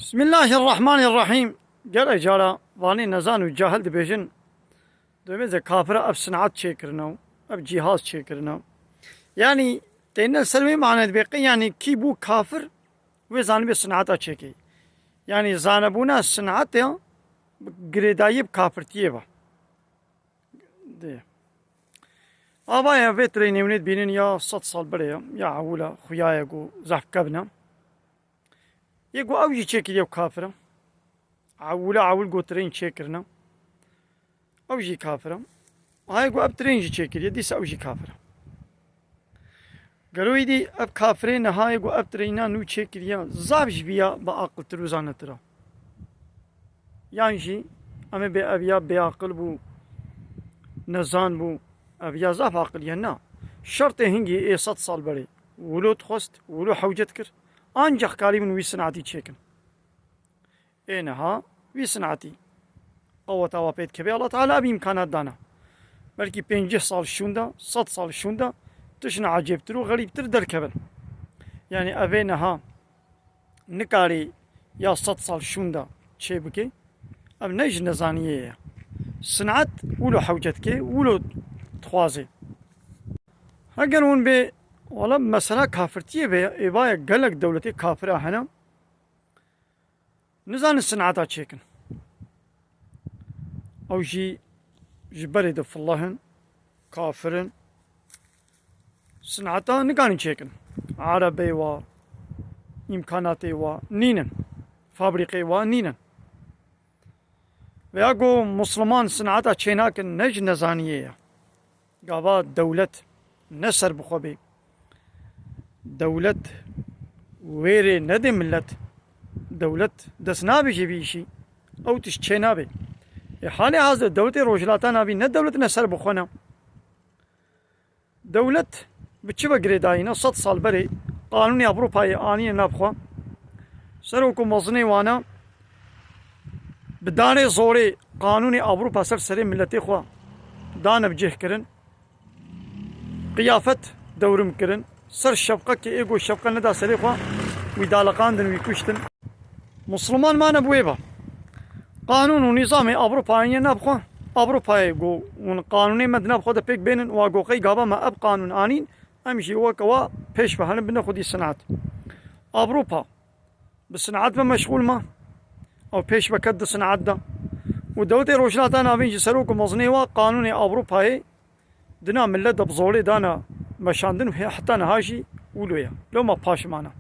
بسم الله الرحمن الرحيم. قال جالا واني نزان وجاهل دبيجن دومي زي كافرة اب صناعات شكرنا اب جهاز شكرنا يعني تينا سلمي معنى دبيقي يعني كي بو كافر وزان بي صناعات شكي يعني زانبونا صناعات قريدايب كافرتيبا دي آبايا فيتري نيونيت بينين يا 6 سال بريا يا عولا خيايا قو زحف كبنا يقو اوجي تشيكي يو كافرة عول قو ترين تشيكرنا اوجي كافرة هاي قو اب ترين تشيكي يديس اوجي كافرة قالوا يدي اب كافرين هاي قو اب ترينا نو تشيكي يا زابش بيا باقل تروزانة ترى يعني اما بي ابيا باقل بو نزان بو ابيا زاف عقل ينا شرط هنجي اي 6 سال بري ولو تخست ولو حوجتكر انجح كالي من ويسنعتي تشيكن انها ويسنعتي قوة وابيت كبي الله تعالى بإمكانات دانا بلكي 50 سال شوندا 100 سال شوندا تشنا عجيب ترو غريب تر دركبن يعني ابينها نكاري يا 100 سال شوندا تشي بكي ام نيج نزانيه صنعت ولو حوجتك ولو تخوازي هقلون بي والله مثلا كافرتي بي إباية قلق دولتي كافرة هنا نزان الصنعات تشيكن أو جبري دف اللهن كافرن صنعتا نقاني تشيكن عربي و إمكاناتي و نينن فابريقي و نينن وياقو مسلمان صنعتا تشيناكن نج نزانية قابا دولة نسر بخوبي دولة ويري ندي ملت دولة دسنابي جبيشي او تشينابي حالي هذا دولة روجلاتان ابي ند دولة نسر بخونا دولة بتشبه قريداينا 100 سال بري قانوني اوروباي اني نابخوا سروكو مزني وانا بداني زوري قانوني اوروبا سر ملتي خوا دان بجه كرن قيافة دورم كرن سر الشفقة كي ايقو الشفقة ندا سريخوا ويدالقاندن ويكوشتن مسلمان ما نبويبا قانون ونظام اوروبايا نبخوا اوروباي قو قانوني مد نبخوا دا بيك بينن واقو قي قابا ما اب قانون انين امشي وكوا بيش بهن بناخد دي الصناعات اوروبا بالصناعات ما مشغول ما او بيش بكد صناعات دا ودولتي روشلات انا بينجي سروكو مزنيوا قانوني اوروباي دنا ملت بزولي دانا مشاندن حتى نهاجي ولويا لو ما باش معنا